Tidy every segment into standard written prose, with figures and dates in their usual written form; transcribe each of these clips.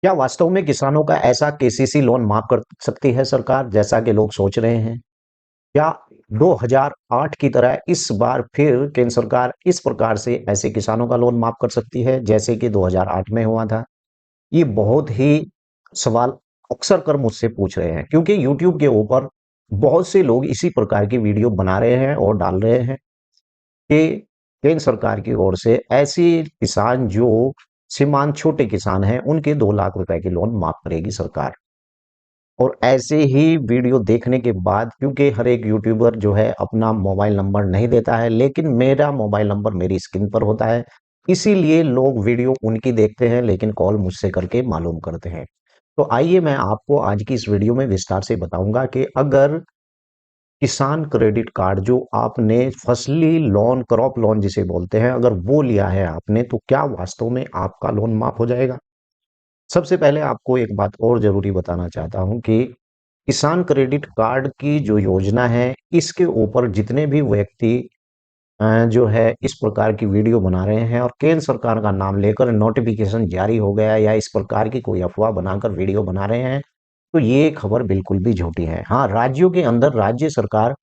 क्या वास्तव में किसानों का ऐसा केसीसी लोन माफ कर सकती है सरकार जैसा कि लोग सोच रहे हैं? क्या 2008 की तरह इस बार फिर केंद्र सरकार इस प्रकार से ऐसे किसानों का लोन माफ कर सकती है जैसे कि 2008 में हुआ था? ये बहुत ही सवाल अक्सर कर मुझसे पूछ रहे हैं क्योंकि यूट्यूब के ऊपर बहुत से लोग इसी प्रकार की वीडियो बना रहे हैं और डाल रहे हैं कि केंद्र सरकार की ओर से ऐसे किसान जो सीमांत छोटे किसान हैं उनके 2 लाख रुपए के लोन माफ करेगी सरकार। और ऐसे ही वीडियो देखने के बाद क्योंकि हर एक यूट्यूबर जो है अपना मोबाइल नंबर नहीं देता है, लेकिन मेरा मोबाइल नंबर मेरी स्क्रीन पर होता है, इसीलिए लोग वीडियो उनकी देखते हैं लेकिन कॉल मुझसे करके मालूम करते हैं। तो आइए मैं आपको आज की इस वीडियो में विस्तार से बताऊंगा कि अगर किसान क्रेडिट कार्ड जो आपने फसली लोन, क्रॉप लोन जिसे बोलते हैं, अगर वो लिया है आपने, तो क्या वास्तव में आपका लोन माफ हो जाएगा? सबसे पहले आपको एक बात और जरूरी बताना चाहता हूं कि किसान क्रेडिट कार्ड की जो योजना है, इसके ऊपर जितने भी व्यक्ति जो है इस प्रकार की वीडियो बना रहे हैं और केंद्र सरकार का नाम लेकर नोटिफिकेशन जारी हो गया या इस प्रकार की कोई अफवाह बनाकर वीडियो बना रहे हैं, तो ये खबर बिल्कुल भी झूठी है। हाँ, राज्यों के अंदर राज्य सरकार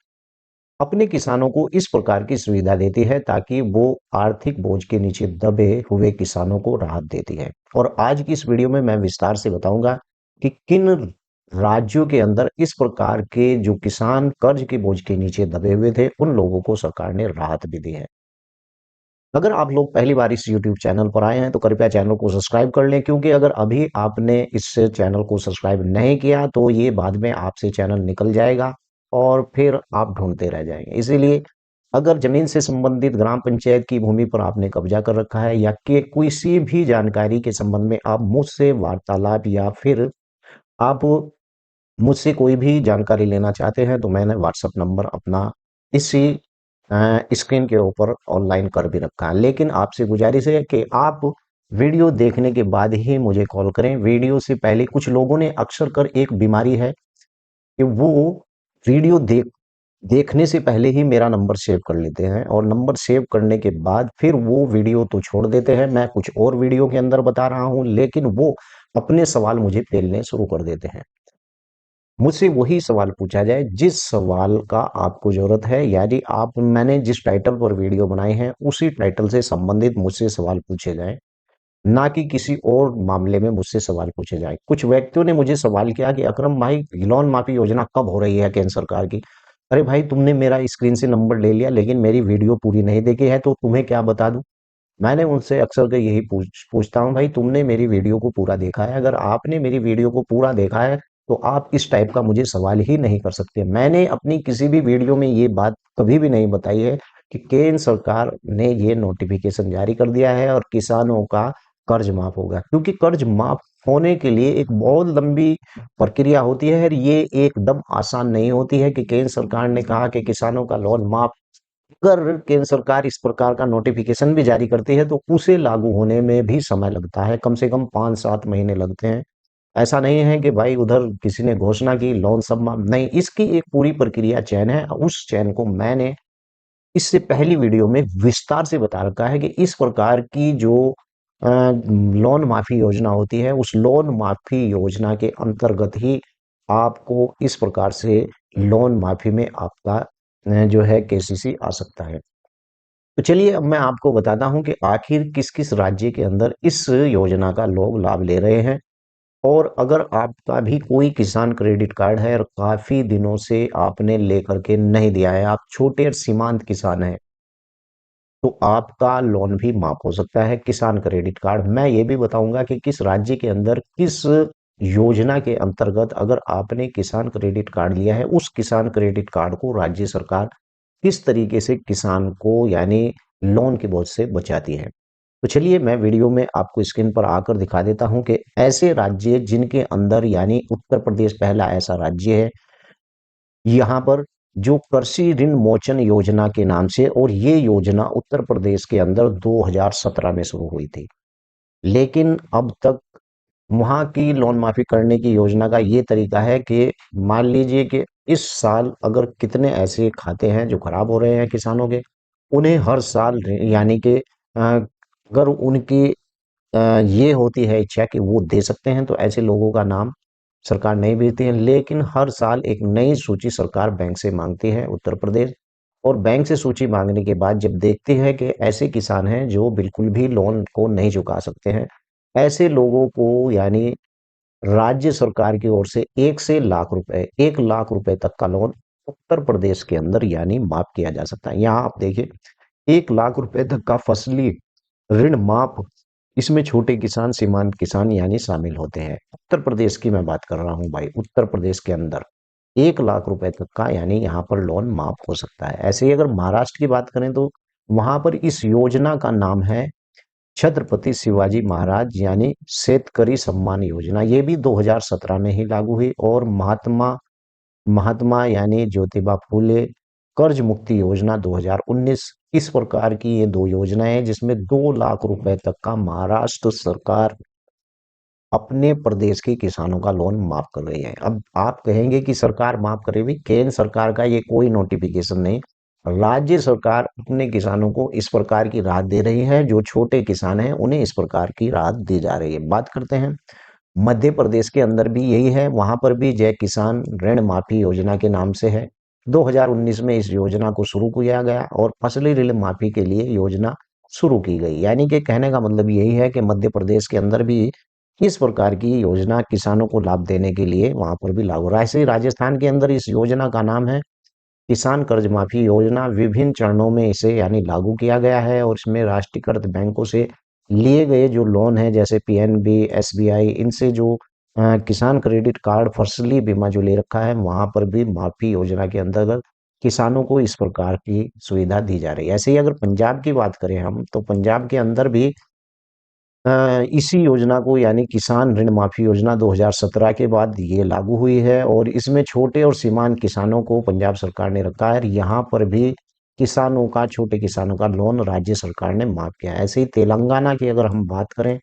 अपने किसानों को इस प्रकार की सुविधा देती है ताकि वो आर्थिक बोझ के नीचे दबे हुए किसानों को राहत देती है। और आज की इस वीडियो में मैं विस्तार से बताऊंगा कि किन राज्यों के अंदर इस प्रकार के जो किसान कर्ज के बोझ के नीचे दबे हुए थे उन लोगों को सरकार ने राहत भी दी है। अगर आप लोग पहली बार इस YouTube चैनल पर आए हैं तो कृपया चैनल को सब्सक्राइब कर लें, क्योंकि अगर अभी आपने इस चैनल को सब्सक्राइब नहीं किया तो ये बाद में आपसे चैनल निकल जाएगा और फिर आप ढूंढते रह जाएंगे। इसीलिए अगर जमीन से संबंधित ग्राम पंचायत की भूमि पर आपने कब्जा कर रखा है या कि किसी भी जानकारी के संबंध में आप मुझसे वार्तालाप या फिर आप मुझसे कोई भी जानकारी लेना चाहते हैं तो मैंने व्हाट्सएप नंबर अपना इसी स्क्रीन के ऊपर ऑनलाइन कर भी रखा है। लेकिन आपसे गुजारिश है कि आप वीडियो देखने के बाद ही मुझे कॉल करें। वीडियो से पहले कुछ लोगों ने अक्सर कर एक बीमारी है कि वो वीडियो देखने से पहले ही मेरा नंबर सेव कर लेते हैं और नंबर सेव करने के बाद फिर वो वीडियो तो छोड़ देते हैं। मैं कुछ और वीडियो के अंदर बता रहा हूं लेकिन वो अपने सवाल मुझे पेलने शुरू कर देते हैं। मुझसे वही सवाल पूछा जाए जिस सवाल का आपको जरूरत है, यानी आप मैंने जिस टाइटल पर वीडियो बनाई है उसी टाइटल से संबंधित मुझसे सवाल पूछे जाएं, ना कि किसी और मामले में मुझसे सवाल पूछे जाएं। कुछ व्यक्तियों ने मुझे सवाल किया कि अकरम भाई, लोन माफी योजना कब हो रही है केंद्र सरकार की? अरे भाई, तुमने मेरा स्क्रीन से नंबर ले लिया लेकिन मेरी वीडियो पूरी नहीं देखी है तो तुम्हें क्या बता दूं? मैंने उनसे अक्सर के यही पूछता हूँ, भाई तुमने मेरी वीडियो को पूरा देखा है? अगर आपने मेरी वीडियो को पूरा देखा है तो आप इस टाइप का मुझे सवाल ही नहीं कर सकते। मैंने अपनी किसी भी वीडियो में ये बात कभी भी नहीं बताई है कि केंद्र सरकार ने ये नोटिफिकेशन जारी कर दिया है और किसानों का कर्ज माफ होगा, क्योंकि कर्ज माफ होने के लिए एक बहुत लंबी प्रक्रिया होती है और ये एकदम आसान नहीं होती है कि केंद्र सरकार ने कहा कि किसानों का लोन माफ। अगर केंद्र सरकार इस प्रकार का नोटिफिकेशन भी जारी करती है तो उसे लागू होने में भी समय लगता है, कम से कम 5-7 महीने लगते हैं। ऐसा नहीं है कि भाई उधर किसी ने घोषणा की लोन सब नहीं, इसकी एक पूरी प्रक्रिया चयन है। उस चयन को मैंने इससे पहली वीडियो में विस्तार से बता रखा है कि इस प्रकार की जो लोन माफी योजना होती है उस लोन माफी योजना के अंतर्गत ही आपको इस प्रकार से लोन माफी में आपका जो है केसीसी आ सकता है। तो चलिए अब मैं आपको बताता हूं कि आखिर किस किस राज्य के अंदर इस योजना का लोग लाभ ले रहे हैं। और अगर आपका भी कोई किसान क्रेडिट कार्ड है और काफी दिनों से आपने लेकर के नहीं दिया है, आप छोटे और सीमांत किसान हैं, तो आपका लोन भी माफ हो सकता है। किसान क्रेडिट कार्ड मैं ये भी बताऊंगा कि किस राज्य के अंदर किस योजना के अंतर्गत अगर आपने किसान क्रेडिट कार्ड लिया है उस किसान क्रेडिट कार्ड को राज्य सरकार किस तरीके से किसान को यानी लोन के बोझ से बचाती है। तो चलिए मैं वीडियो में आपको स्क्रीन पर आकर दिखा देता हूं कि ऐसे राज्य जिनके अंदर, यानी उत्तर प्रदेश पहला ऐसा राज्य है यहाँ पर, जो कृषि ऋण मोचन योजना के नाम से, और ये योजना उत्तर प्रदेश के अंदर 2017 में शुरू हुई थी। लेकिन अब तक वहां की लोन माफी करने की योजना का ये तरीका है कि मान लीजिए कि इस साल अगर कितने ऐसे खाते हैं जो खराब हो रहे हैं किसानों के, उन्हें हर साल यानी कि अगर उनकी ये होती है इच्छा कि वो दे सकते हैं, तो ऐसे लोगों का नाम सरकार नहीं भेजती है। लेकिन हर साल एक नई सूची सरकार बैंक से मांगती है, उत्तर प्रदेश। और बैंक से सूची मांगने के बाद जब देखती है कि ऐसे किसान हैं जो बिल्कुल भी लोन को नहीं चुका सकते हैं, ऐसे लोगों को यानी राज्य सरकार की ओर से 1 लाख रुपए तक का लोन उत्तर प्रदेश के अंदर यानी माफ किया जा सकता है। यहाँ आप देखिए, 1 लाख रुपए तक का फसली ऋण माफ, इसमें छोटे किसान, सीमांत किसान यानी शामिल होते हैं। उत्तर प्रदेश की मैं बात कर रहा हूँ भाई, उत्तर प्रदेश के अंदर 1 लाख रुपए तक का यानी यहाँ पर लोन माफ हो सकता है। ऐसे ही अगर महाराष्ट्र की बात करें तो वहां पर इस योजना का नाम है छत्रपति शिवाजी महाराज यानी शेतकरी सम्मान योजना। ये भी 2017 में ही लागू हुई। और महात्मा महात्मा यानी ज्योतिबा फूले कर्ज मुक्ति योजना 2019। इस प्रकार की ये दो योजनाएं हैं जिसमें 2 लाख रुपए तक का महाराष्ट्र सरकार अपने प्रदेश के किसानों का लोन माफ कर रही है। अब आप कहेंगे कि सरकार माफ करेगी, केंद्र सरकार का ये कोई नोटिफिकेशन नहीं, राज्य सरकार अपने किसानों को इस प्रकार की राहत दे रही है। जो छोटे किसान हैं उन्हें इस प्रकार की राहत दी जा रही है। बात करते हैं मध्य प्रदेश के अंदर भी यही है, वहां पर भी जय किसान ऋण माफी योजना के नाम से है। 2019 में इस योजना को शुरू किया गया और फसली ऋण माफी के लिए योजना शुरू की गई। यानी कि कहने का मतलब यही है कि मध्य प्रदेश के अंदर भी इस प्रकार की योजना किसानों को लाभ देने के लिए वहां पर भी लागू रहा है। ऐसे ही राजस्थान के अंदर इस योजना का नाम है किसान कर्ज माफी योजना। विभिन्न चरणों में इसे यानी लागू किया गया है और इसमें राष्ट्रीयकृत बैंकों से लिए गए जो लोन है जैसे पीएनबी, एसबीआई, इनसे जो किसान क्रेडिट कार्ड, फसली बीमा जो ले रखा है, वहां पर भी माफी योजना के अंतर्गत किसानों को इस प्रकार की सुविधा दी जा रही है। ऐसे ही अगर पंजाब की बात करें हम, तो पंजाब के अंदर भी इसी योजना को यानी किसान ऋण माफी योजना 2017 के बाद ये लागू हुई है और इसमें छोटे और सीमांत किसानों को पंजाब सरकार ने रखा है। यहाँ पर भी किसानों का, छोटे किसानों का लोन राज्य सरकार ने माफ किया है। ऐसे ही तेलंगाना की अगर हम बात करें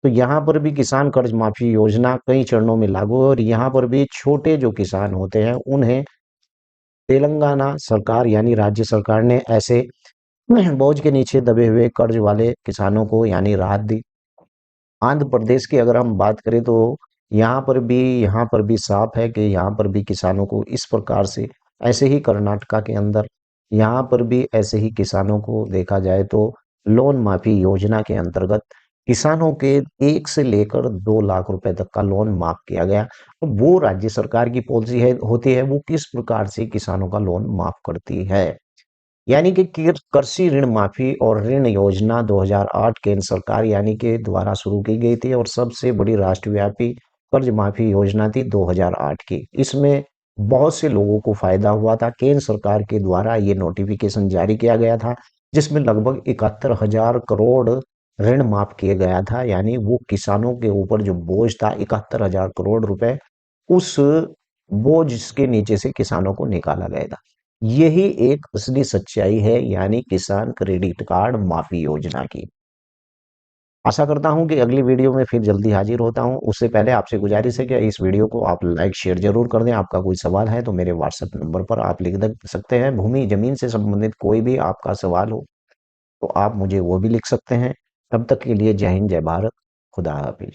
तो यहाँ पर भी किसान कर्ज माफी योजना कई चरणों में लागू है और यहाँ पर भी छोटे जो किसान होते हैं उन्हें तेलंगाना सरकार यानी राज्य सरकार ने ऐसे बोझ के नीचे दबे हुए कर्ज वाले किसानों को यानी राहत दी। आंध्र प्रदेश की अगर हम बात करें तो यहाँ पर भी साफ है कि यहाँ पर भी किसानों को इस प्रकार से, ऐसे ही कर्नाटका के अंदर यहाँ पर भी ऐसे ही किसानों को देखा जाए तो लोन माफी योजना के अंतर्गत किसानों के 1 से लेकर 2 लाख रुपए तक का लोन माफ किया गया। तो वो राज्य सरकार की पॉलिसी है, होती है वो किस प्रकार से किसानों का लोन माफ करती है। यानी कि कृषि ऋण माफी और ऋण योजना 2008 केंद्र सरकार यानी के द्वारा शुरू की गई थी और सबसे बड़ी राष्ट्रव्यापी कर्ज माफी योजना थी 2008 की। इसमें बहुत से लोगों को फायदा हुआ था। केंद्र सरकार के द्वारा ये नोटिफिकेशन जारी किया गया था जिसमें लगभग 71,000 करोड़ ऋण माफ किया गया था। यानी वो किसानों के ऊपर जो बोझ था 71,000 करोड़ रुपए, उस बोझ के नीचे से किसानों को निकाला गया था। यही एक असली सच्चाई है यानी किसान क्रेडिट कार्ड माफी योजना की। आशा करता हूं कि अगली वीडियो में फिर जल्दी हाजिर होता हूं। उससे पहले आपसे गुजारिश है कि इस वीडियो को आप लाइक शेयर जरूर कर दें। आपका कोई सवाल है तो मेरे व्हाट्सएप नंबर पर आप लिख सकते हैं। भूमि जमीन से संबंधित कोई भी आपका सवाल हो तो आप मुझे वो भी लिख सकते हैं। तब तक के लिए जय हिंद, जय भारत, खुदा हाफिज।